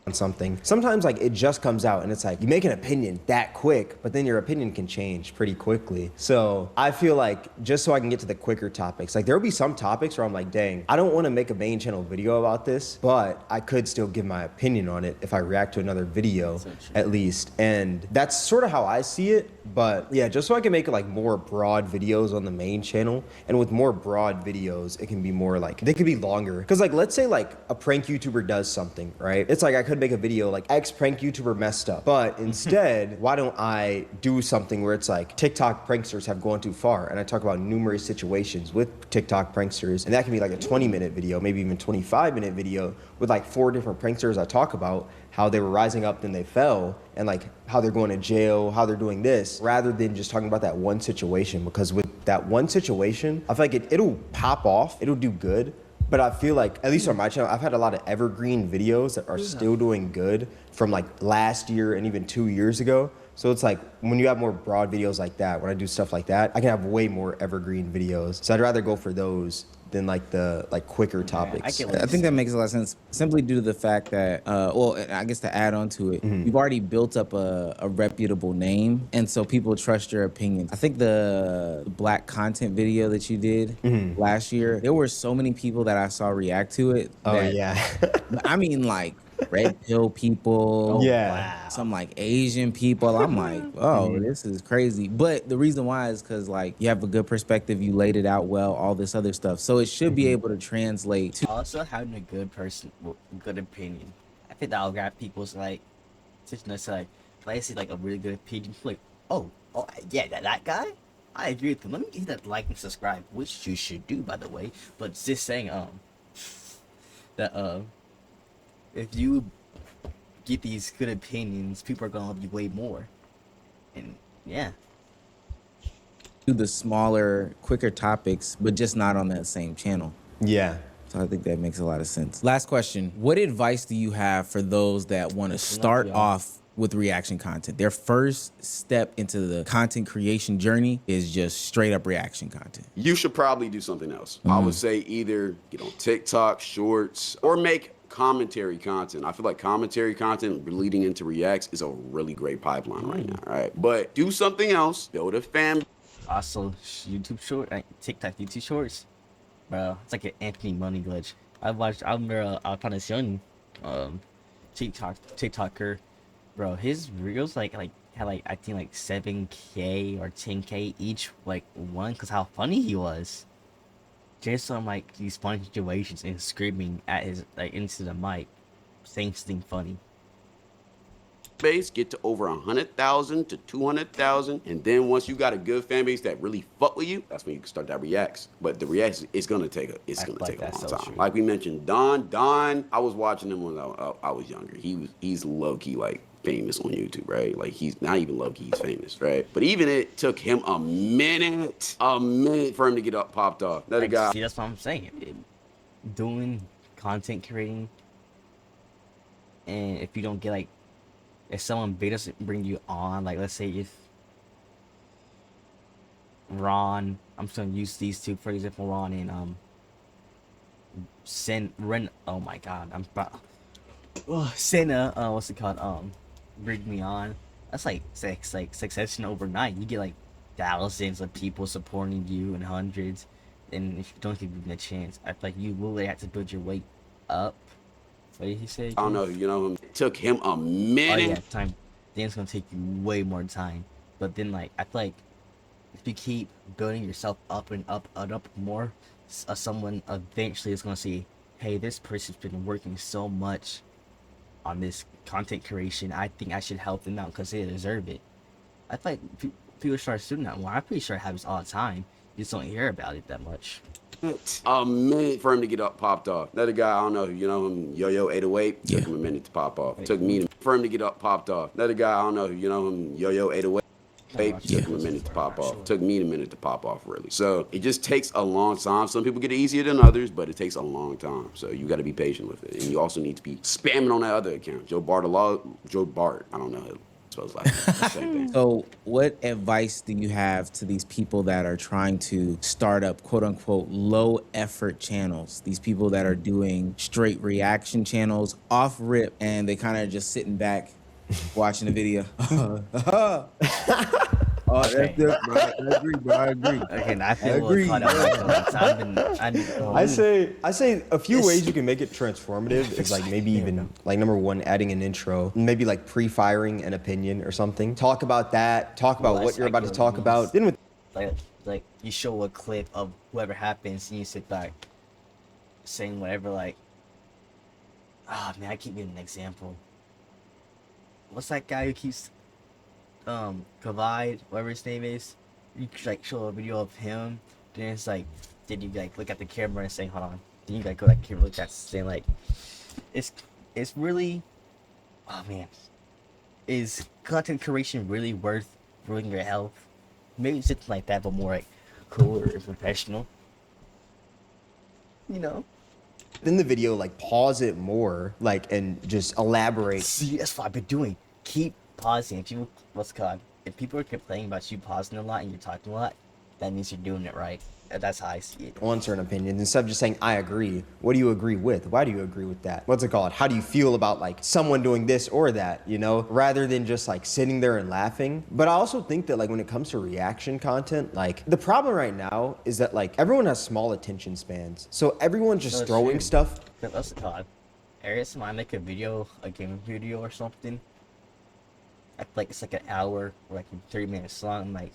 On something. Sometimes like it just comes out and it's like you make an opinion that quick, but then your opinion can change pretty quickly. So I feel like just so I can get to the quicker topics, like there'll be some topics where I'm like, dang, I don't want to make a main channel video about this, but I could still give my opinion on it if I react to another video at least. And that's sort of how I see it. But yeah, just so I can make like more broad videos on the main channel, and with more broad videos, it can be more like, they could be longer. Cause like, let's say like a prank YouTuber does something, right? It's like I could make a video like X prank YouTuber messed up, but instead, why don't I do something where it's like TikTok pranksters have gone too far, and I talk about numerous situations with TikTok pranksters, and that can be like a 20-minute video, maybe even 25-minute video with like 4 different pranksters. I talk about how they were rising up, then they fell, and like how they're going to jail, how they're doing this, rather than just talking about that one situation. Because with that one situation, I feel like it'll pop off, it'll do good, But I feel like, at least on my channel, I've had a lot of evergreen videos that are still doing good from like last year and even 2 years ago. So it's like when you have more broad videos like that, when I do stuff like that, I can have way more evergreen videos. So I'd rather go for those than like the quicker topics. I think that makes a lot of sense, simply due to the fact that, well, I guess to add on to it, you've already built up a reputable name, and so people trust your opinion. I think the black content video that you did last year, there were so many people that I saw react to it. Oh that, yeah. I mean, like red pill people, Yeah. some like Asian people. I'm like, oh, this is crazy. But the reason why is because like you have a good perspective, you laid it out well, all this other stuff. So it should be able to translate to Also, having a good opinion. I think that'll grab people's like, just like, if I see like a really good opinion, like, oh, yeah, that guy. I agree with him. Let me hit that like and subscribe, which you should do, by the way. But just saying, that if you get these good opinions, people are gonna love you way more. And yeah. do the smaller, quicker topics, but just not on that same channel. Yeah. So I think that makes a lot of sense. Last question. What advice do you have for those that want to start off with reaction content? Their first step into the content creation journey is just straight up reaction content. You should probably do something else. I would say either get on TikTok, Shorts, or make commentary content. I feel like commentary content leading into reacts is a really great pipeline right now, right? But do something else, build a fan. Also, YouTube TikTok YouTube shorts, bro. It's like an Anthony Money glitch. I remember I found this young, TikToker, bro. His reels had like I think like 7K or 10K each like one, cause how funny he was. Just on like these funny situations and screaming at his like into the mic, saying something funny. Base, get to over 100,000 to 200,000, and then once you got a good fan base that really fuck with you, that's when you can start that reacts. But the reacts, it's gonna take a long time. Like we mentioned, Don, I was watching him when I was younger. He's low key like famous on YouTube, right? Like he's not even low key, he's famous, right? But even it took him a minute for him to get popped off. That guy. See, that's what I'm saying. Doing content creating, and if you don't get like, if someone big doesn't bring you on, like let's say if Ron, I'm just gonna use these two for example, Ron and oh my god, Senna, what's it called? Bring me on. That's like succession overnight. You get like thousands of people supporting you and hundreds, and if you don't give them a chance, I feel like you really have to build your weight up. What did he say? I don't know, you know him. It took him a minute. Oh yeah, time. Then it's gonna take you way more time. But then like I feel like if you keep building yourself up and up and up more, someone eventually is gonna see, hey, this person's been working so much on this content creation. I think I should help them out because they deserve it. I feel like people start doing that more. I'm pretty sure it happens all the time. You just don't hear about it that much. A minute for him to get popped off. Another guy, I don't know, you know him, Yo-Yo 808, took him a minute to pop off. Took me for him to get popped off. Another guy, I don't know, you know him, Yo-Yo 808. Took him a minute to pop off. Took me a minute to pop off, really. So it just takes a long time. Some people get it easier than others, but it takes a long time. So you got to be patient with it, and you also need to be spamming on that other account, Joe Bart. I don't know. So what advice do you have to these people that are trying to start up quote unquote low effort channels? These people that are doing straight reaction channels off rip, and they kind of just sitting back watching the video. Oh, that's good, bro. I agree, bro. I agree. Okay, I feel I say a few ways you can make it transformative is like maybe even like number one, adding an intro, maybe like pre-firing an opinion or something. Talk about that. Talk about what you're about to talk about. Then with like you show a clip of whoever happens and you sit back saying whatever, like, oh man, I keep getting an example. What's that guy who keeps Kavide, whatever his name is? You like show a video of him, then it's like, then you like look at the camera and saying, hold on, then you like go back camera, look at saying like, it's really, oh man, is content creation really worth ruining your health? Maybe something like that, but more like cooler and professional. You know, then the video, like pause it more, like, and just elaborate. See, that's what I've been doing. Keep pausing. If you, if people are complaining about you pausing a lot and you're talking a lot, that means you're doing it right. That's how I see it. On certain opinions, instead of just saying, I agree, what do you agree with? Why do you agree with that? What's it called? How do you feel about like someone doing this or that, you know, rather than just like sitting there and laughing? But I also think that like when it comes to reaction content, like the problem right now is that like everyone has small attention spans. So everyone's just throwing stuff. What's it called? Every time I make a video, a gaming video or something, I feel like it's like an hour or like 30 minutes long. I'm like,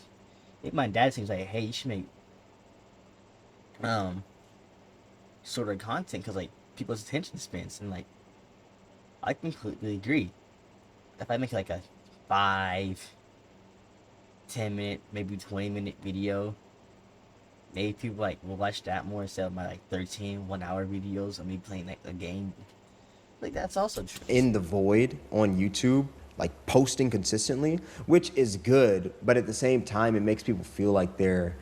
my dad seems like, hey, you should make sort of content because like people's attention spans, and like I completely agree. If I make like a 5-10 minute, maybe 20-minute video, maybe people like will watch that more instead of my like 13 1-hour videos of me playing like a game. Like that's also true. In the void on YouTube, like posting consistently, which is good, but at the same time it makes people feel like they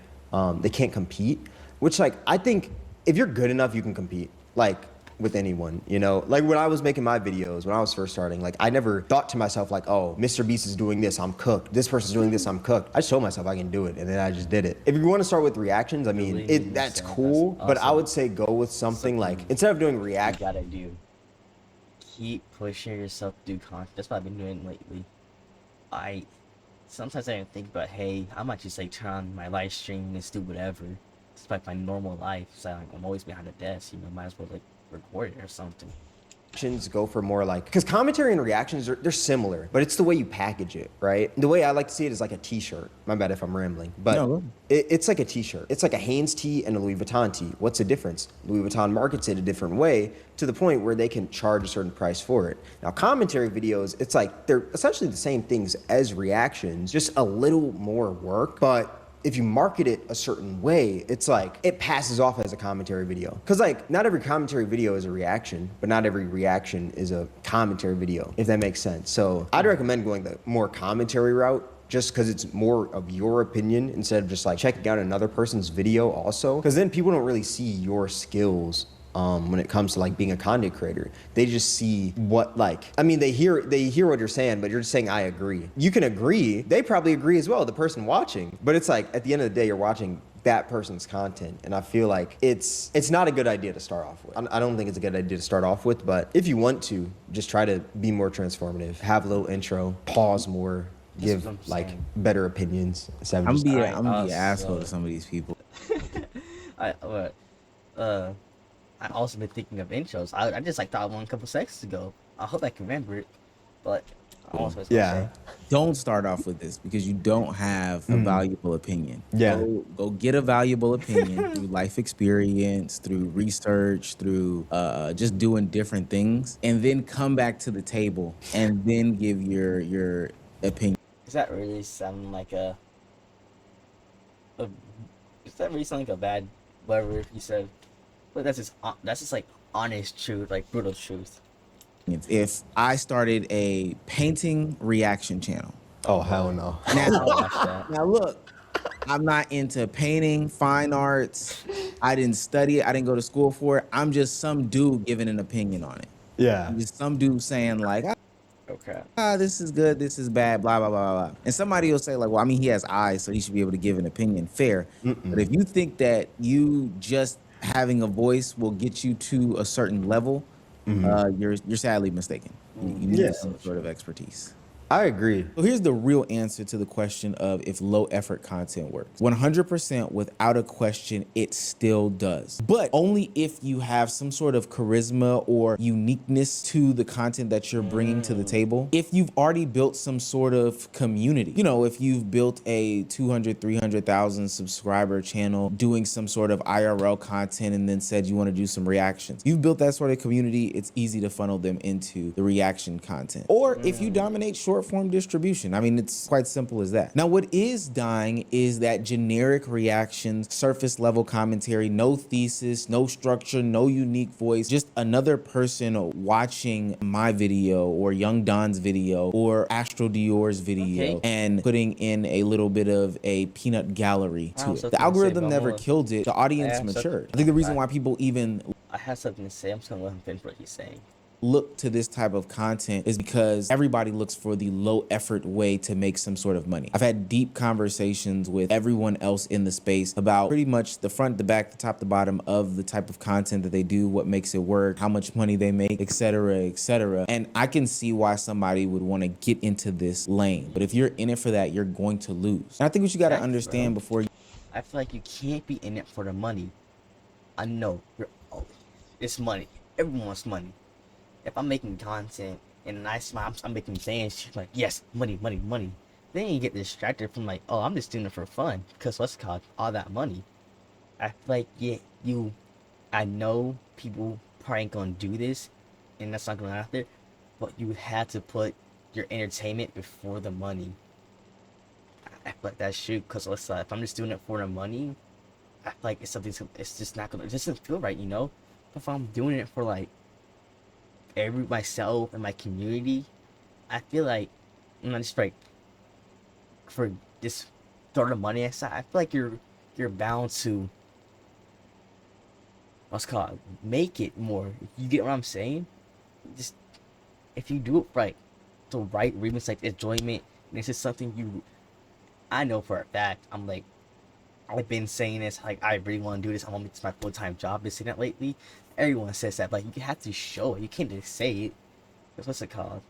can't compete. Which, like, I think if you're good enough, you can compete, like, with anyone, you know? Like, when I was making my videos, when I was first starting, like, I never thought to myself, like, oh, Mr. Beast is doing this, I'm cooked. This person's doing this, I'm cooked. I just told myself I can do it, and then I just did it. If you want to start with reactions, I mean, that's cool, but I would say go with something, like, instead of doing react. You gotta keep pushing yourself to do content. That's what I've been doing lately. Sometimes I think about, hey, I might just, like, turn on my live stream and just do whatever. It's like my normal life, so I'm always behind a desk, you know, might as well like record it or something. Go for more like, because commentary and reactions they're similar, but it's the way you package it, right? The way I like to see it is like a t-shirt. My bad if I'm rambling, but no. It's like a t-shirt. It's like a Hanes tee and a Louis Vuitton tee. What's the difference? Louis Vuitton markets it a different way to the point where they can charge a certain price for it. Now commentary videos, it's like they're essentially the same things as reactions, just a little more work, but if you market it a certain way, it's like, it passes off as a commentary video. Cause like, not every commentary video is a reaction, but not every reaction is a commentary video, if that makes sense. So I'd recommend going the more commentary route, just cause it's more of your opinion instead of just like checking out another person's video also. Cause then people don't really see your skills when it comes to like being a content creator. They just see what like, I mean, they hear what you're saying, but you're just saying, I agree. You can agree. They probably agree as well, the person watching. But it's like, at the end of the day, you're watching that person's content. And I feel like it's not a good idea to start off with. I don't think it's a good idea to start off with, but if you want to, just try to be more transformative. Have a little intro, pause more, give like better opinions. I'm gonna be an asshole to some of these people. I also been thinking of intros. I just like thought of one a couple seconds ago. I hope I can remember it, but I also say. Don't start off with this because you don't have a valuable opinion. Yeah. Go get a valuable opinion through life experience, through research, through just doing different things, and then come back to the table and then give your opinion. Does that really sound like a bad whatever you said? But that's just like honest truth, like brutal truth. If I started a painting reaction channel. Oh, hell no. Now look, I'm not into painting, fine arts. I didn't study it. I didn't go to school for it. I'm just some dude giving an opinion on it. Yeah. I'm just some dude saying like, okay, this is good, this is bad, blah, blah, blah, blah. And somebody will say like, well, I mean, he has eyes, so he should be able to give an opinion. Fair. But if you think that you just having a voice will get you to a certain level, you're sadly mistaken. You need some sort of expertise. I agree. So here's the real answer to the question of if low effort content works. 100% without a question, it still does. But only if you have some sort of charisma or uniqueness to the content that you're bringing to the table. If you've already built some sort of community, you know, if you've built a 200, 300,000 subscriber channel doing some sort of IRL content and then said you want to do some reactions. You've built that sort of community, it's easy to funnel them into the reaction content. Or if you dominate short form distribution. I mean, it's quite simple as that. Now, what is dying is that generic reactions, surface level commentary, no thesis, no structure, no unique voice, just another person watching my video or Young Don's video or Astro Dior's video and putting in a little bit of a peanut gallery to it. The algorithm never killed it. The audience matured. I think the reason why people even I have something to say. I'm just gonna let him finish what he's saying. Look to this type of content is because everybody looks for the low effort way to make some sort of money. I've had deep conversations with everyone else in the space about pretty much the front, the back, the top, the bottom of the type of content that they do, what makes it work, how much money they make, etc., etc. And I can see why somebody would want to get into this lane. But if you're in it for that, you're going to lose. And I think what you got to understand before you... I feel like you can't be in it for the money. I know it's money. Everyone wants money. If I'm making content and I smile, I'm making saying shit like, yes, money, money, money. Then you get distracted from like, oh, I'm just doing it for fun. Because what's called all that money. I feel like, yeah, I know people probably ain't gonna do this and that's not gonna out there, but you had to put your entertainment before the money. I feel like that's true. Because let's if I'm just doing it for the money, I feel like it's just not gonna, it doesn't feel right, you know? But if I'm doing it for like, myself and my community, I feel like I'm not just like for just throw the money aside. I feel like you're bound to make it more. You get what I'm saying? Just if you do it right, the right reasons like enjoyment, and it's just something I know for a fact. I've been saying this, like, I really want to do this. I want to make this my full-time job. I've been saying that lately. Everyone says that, but you have to show it. You can't just say it. What's it called?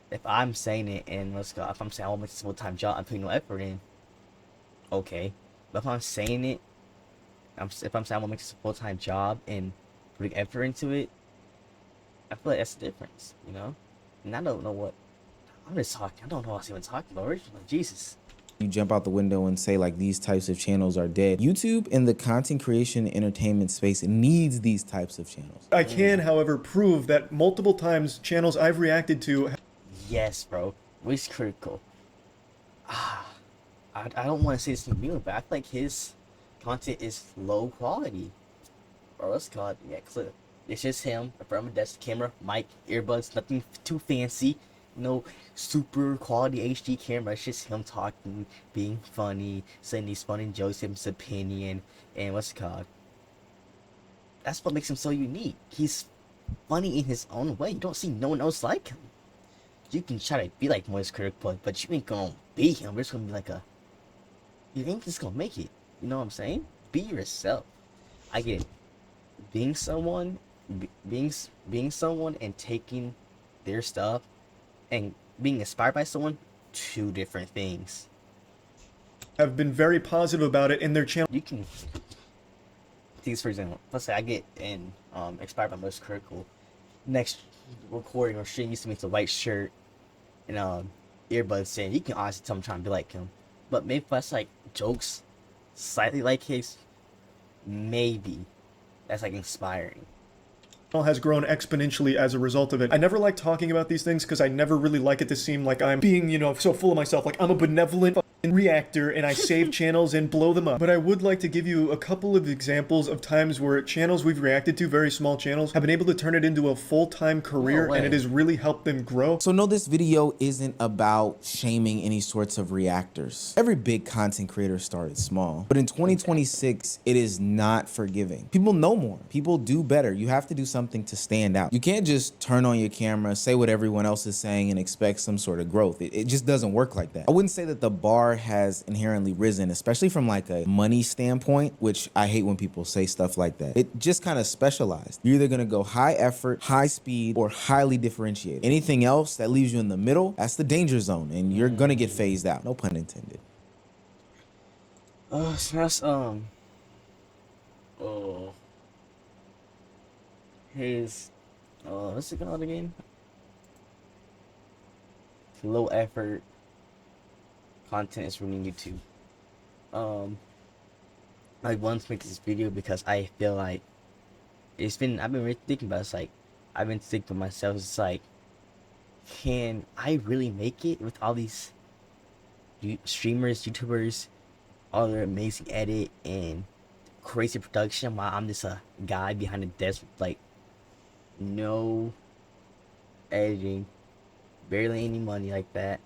If I'm saying it and if I'm saying I want to make this full-time job, I'm putting no effort in. Okay. But if I'm saying it, if I'm saying I want to make this a full-time job and putting effort into it, I feel like that's the difference, you know? And I don't know what, I'm just talking. I don't know what I was even talking about originally. Jesus. You jump out the window and say like these types of channels are dead. YouTube in the content creation entertainment space needs these types of channels. I can, however, prove that multiple times channels I've reacted to. Yes, bro. Which critical. I don't want to say this to you, but I feel like his content is low quality. Or what's called, yeah, clip. It's just him, a front of a desk, camera, mic, earbuds, nothing too fancy. No super quality HD camera. It's just him talking, being funny, saying these funny jokes, his opinion, and what's it called? That's what makes him so unique. He's funny in his own way. You don't see no one else like him. You can try to be like Moist Critic, but you ain't gonna be him. We're just gonna be like you ain't just gonna make it. You know what I'm saying? Be yourself. I get it. Being someone and taking their stuff and being inspired by someone, two different things. Have been very positive about it in their channel. You can things, for example, let's say I get inspired by Most Critical. Next recording or shit used to make a white shirt and earbuds saying, you can honestly tell I'm trying to be like him. But maybe if that's like jokes slightly like his, maybe that's like inspiring. Has grown exponentially as a result of it. I never like talking about these things because I never really like it to seem like I'm being, so full of myself, like I'm a benevolent reactor and I save channels and blow them up. But I would like to give you a couple of examples of times where channels we've reacted to, very small channels, have been able to turn it into a full-time career, and it has really helped them grow. So no, this video isn't about shaming any sorts of reactors. Every big content creator started small, but in 2026, it is not forgiving. People know more. People do better. You have to do something to stand out. You can't just turn on your camera, say what everyone else is saying, and expect some sort of growth. It just doesn't work like that. I wouldn't say that the bar has inherently risen, especially from like a money standpoint, which I hate when people say stuff like that. It just kind of specialized. You're either gonna go high effort, high speed, or highly differentiated. Anything else that leaves you in the middle, that's the danger zone, and you're gonna get phased out. No pun intended. So that's his what's it called again? Low effort content is ruining YouTube. I wanted to make this video because I feel like I've been really thinking about it. It's like I've been thinking to myself, it's like, can I really make it with all these streamers, YouTubers, all their amazing edit and crazy production, while I'm just a guy behind the desk with like no editing, barely any money like that?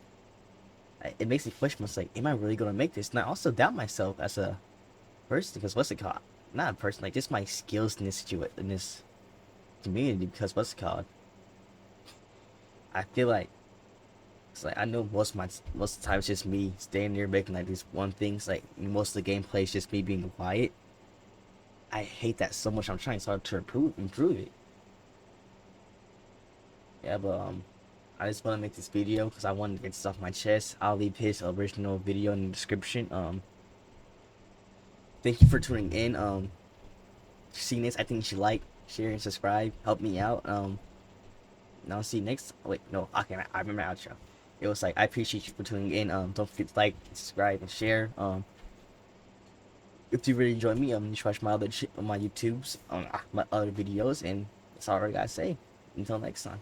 It makes me question myself, like, am I really gonna make this? And I also doubt myself as a person, because what's it called? not a person, like just my skills in this community, because what's it called? I feel like it's like I know most of the time it's just me standing there making like these one things. Like most of the gameplay is just me being quiet. I hate that so much. I'm trying so hard to improve it. Yeah, but I just want to make this video because I wanted to get this off my chest. I'll leave his original video in the description. Thank you for tuning in. Seeing this, I think you should like, share, and subscribe. Help me out. And I'll see you next. Wait, no, okay, I remember my outro. It was like, I appreciate you for tuning in. Don't forget to like, subscribe, and share. If you really enjoy me, you should watch my other my YouTubes, my other videos, and that's all I gotta say. Until next time.